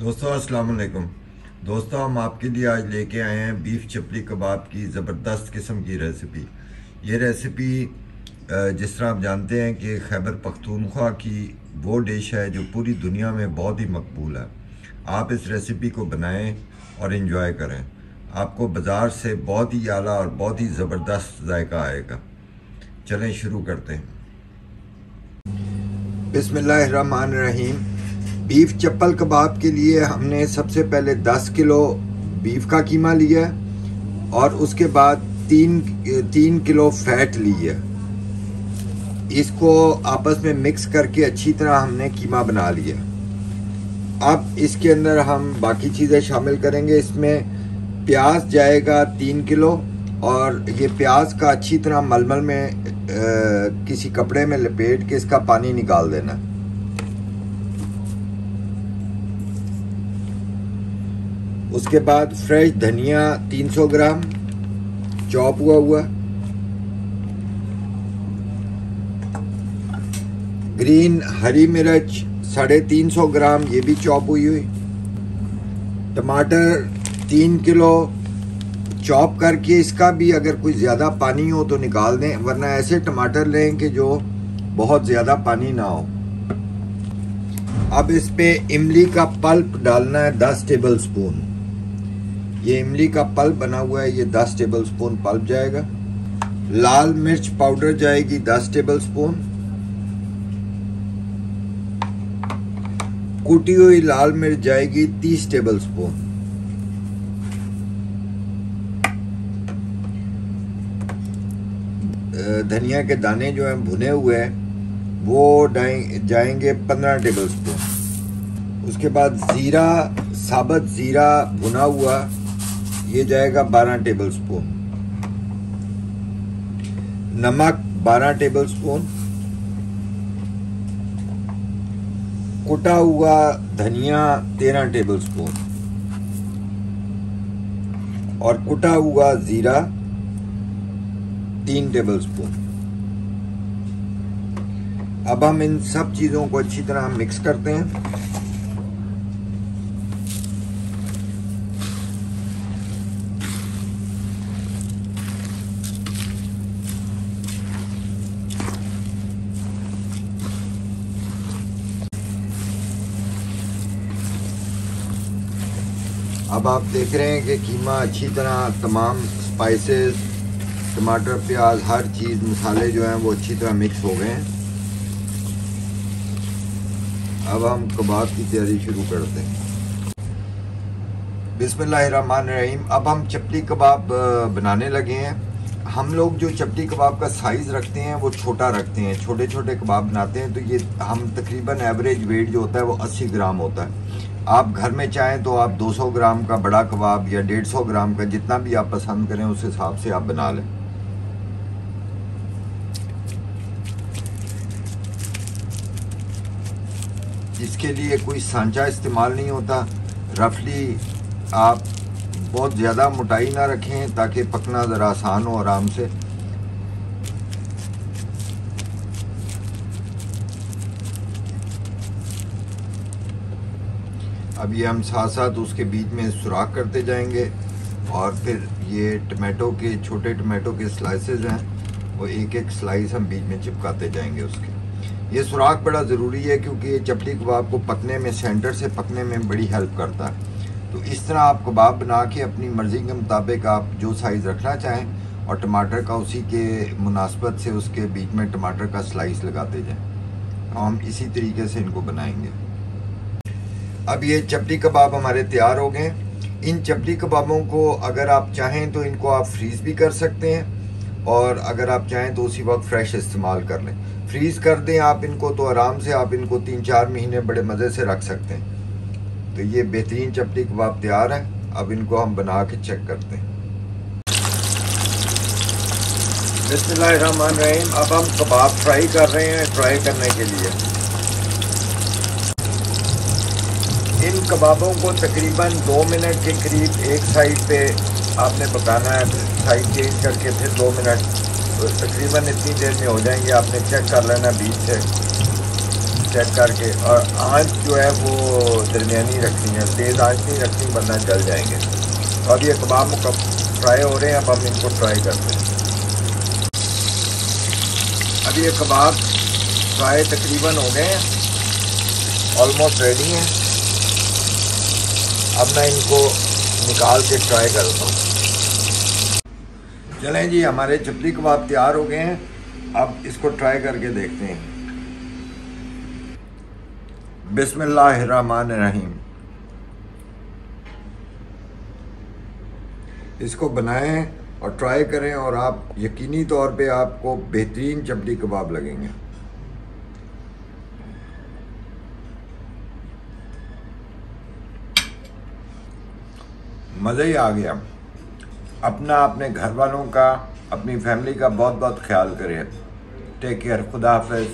दोस्तों अस्सलाम वालेकुम। दोस्तों हम आपके लिए आज लेके आए हैं बीफ चपली कबाब की ज़बरदस्त किस्म की रेसिपी। ये रेसिपी जिस तरह आप जानते हैं कि खैबर पख्तूनख्वा की वो डिश है जो पूरी दुनिया में बहुत ही मकबूल है। आप इस रेसिपी को बनाएं और इन्जॉय करें। आपको बाज़ार से बहुत ही आला और बहुत ही ज़बरदस्त जायका आएगा। चलें शुरू करते हैं। बिस्मिल्लाहिर्रहमानिर्रहीम। बीफ चप्पल कबाब के लिए हमने सबसे पहले 10 किलो बीफ का कीमा लिया और उसके बाद 3 किलो फैट लिया। इसको आपस में मिक्स करके अच्छी तरह हमने कीमा बना लिया। अब इसके अंदर हम बाकी चीज़ें शामिल करेंगे। इसमें प्याज जाएगा 3 किलो और ये प्याज का अच्छी तरह मलमल में किसी कपड़े में लपेट के इसका पानी निकाल देना। उसके बाद फ्रेश धनिया 300 ग्राम चॉप हुआ, ग्रीन हरी मिर्च 350 ग्राम ये भी चॉप हुई, टमाटर 3 किलो चॉप करके इसका भी अगर कोई ज़्यादा पानी हो तो निकाल दें, वरना ऐसे टमाटर लें कि जो बहुत ज़्यादा पानी ना हो। अब इस पे इमली का पल्प डालना है 10 टेबल स्पून। ये इमली का पल्प बना हुआ है, ये 10 टेबल स्पून पल्प जाएगा। लाल मिर्च पाउडर जाएगी 10 टेबल स्पून। कुटी हुई लाल मिर्च जाएगी 30 टेबल स्पून। धनिया के दाने जो हैं भुने हुए हैं वो जाएंगे 15 टेबल स्पून। उसके बाद ज़ीरा, साबुत ज़ीरा भुना हुआ, ये जाएगा 12 टेबल स्पून। नमक 12 टेबल स्पून। कुटा हुआ धनिया 13 टेबल स्पून और कुटा हुआ ज़ीरा 3 टेबल स्पून। अब हम इन सब चीज़ों को अच्छी तरह मिक्स करते हैं। अब आप देख रहे हैं कि कीमा अच्छी तरह तमाम स्पाइसेस, टमाटर, प्याज, हर चीज़, मसाले जो हैं वो अच्छी तरह मिक्स हो गए हैं। अब हम कबाब की तैयारी शुरू करते हैं। बिस्मिल्लाहिर्रहमानिर्रहीम। अब हम चपली कबाब बनाने लगे हैं। हम लोग जो चपली कबाब का साइज़ रखते हैं वो छोटा रखते हैं, छोटे छोटे कबाब बनाते हैं। तो ये हम तकरीबन एवरेज वेट जो होता है वो 80 ग्राम होता है। आप घर में चाहें तो आप 200 ग्राम का बड़ा कबाब या 150 ग्राम का, जितना भी आप पसंद करें उस हिसाब से आप बना लें। इसके लिए कोई सांचा इस्तेमाल नहीं होता। रफली आप बहुत ज़्यादा मोटाई ना रखें ताकि पकना ज़रा आसान हो आराम से। अब ये हम साथ साथ उसके बीच में सुराख करते जाएंगे और फिर ये टमाटो के, छोटे टमाटो के स्लाइसेस हैं वो एक एक स्लाइस हम बीच में चिपकाते जाएंगे उसके। ये सुराख बड़ा ज़रूरी है क्योंकि ये चपली कबाब को पकने में, सेंटर से पकने में बड़ी हेल्प करता है। तो इस तरह आप कबाब बना के अपनी मर्ज़ी के मुताबिक आप जो साइज़ रखना चाहें और टमाटर का उसी के मुनासबत से उसके बीच में टमाटर का स्लाइस लगाते जाएं। तो हम इसी तरीके से इनको बनाएंगे। अब ये चपली कबाब हमारे तैयार हो गए। इन चपली कबाबों को अगर आप चाहें तो इनको आप फ्रीज़ भी कर सकते हैं और अगर आप चाहें तो उसी वक्त फ्रेश इस्तेमाल कर लें। फ्रीज़ कर दें आप इनको तो आराम से आप इनको 3-4 महीने बड़े मज़े से रख सकते हैं। तो ये बेहतरीन चपली कबाब तैयार है। अब इनको हम बना के चेक करते हैं। बिस्मिल्लाहिर्रहमानिर्रहीम। अब हम कबाब फ्राई कर रहे हैं। फ्राई करने के लिए इन कबाबों को तकरीबन 2 मिनट के करीब एक साइड पे आपने पकाना है, साइड चेंज करके फिर 2 मिनट, तो तकरीबन इतनी देर में हो जाएंगे। आपने चेक कर लेना बीच से। चेक करके। और आंच जो है वो दरमियानी रखनी है, तेज़ आंच नहीं रखनी वरना जल जाएंगे। तो अब ये कबाब फ्राई हो रहे हैं, अब हम इनको फ्राई करते हैं। अब ये कबाब फ्राई तकरीबन हो गए हैं, ऑलमोस्ट रेडी हैं। अब मैं इनको निकाल के ट्राई करता हूँ। चलें जी, हमारे चपली कबाब तैयार हो गए हैं। अब इसको ट्राई करके देखते हैं। बिस्मिल्लाहिर्रहमानिर्रहीम। इसको बनाएं और ट्राई करें और आप यकीनी तौर पे आपको बेहतरीन चपली कबाब लगेंगे। मज़ा ही आ गया। अपने घर वालों का, अपनी फैमिली का बहुत बहुत ख्याल करें। Take care. खुदा हाफिज़।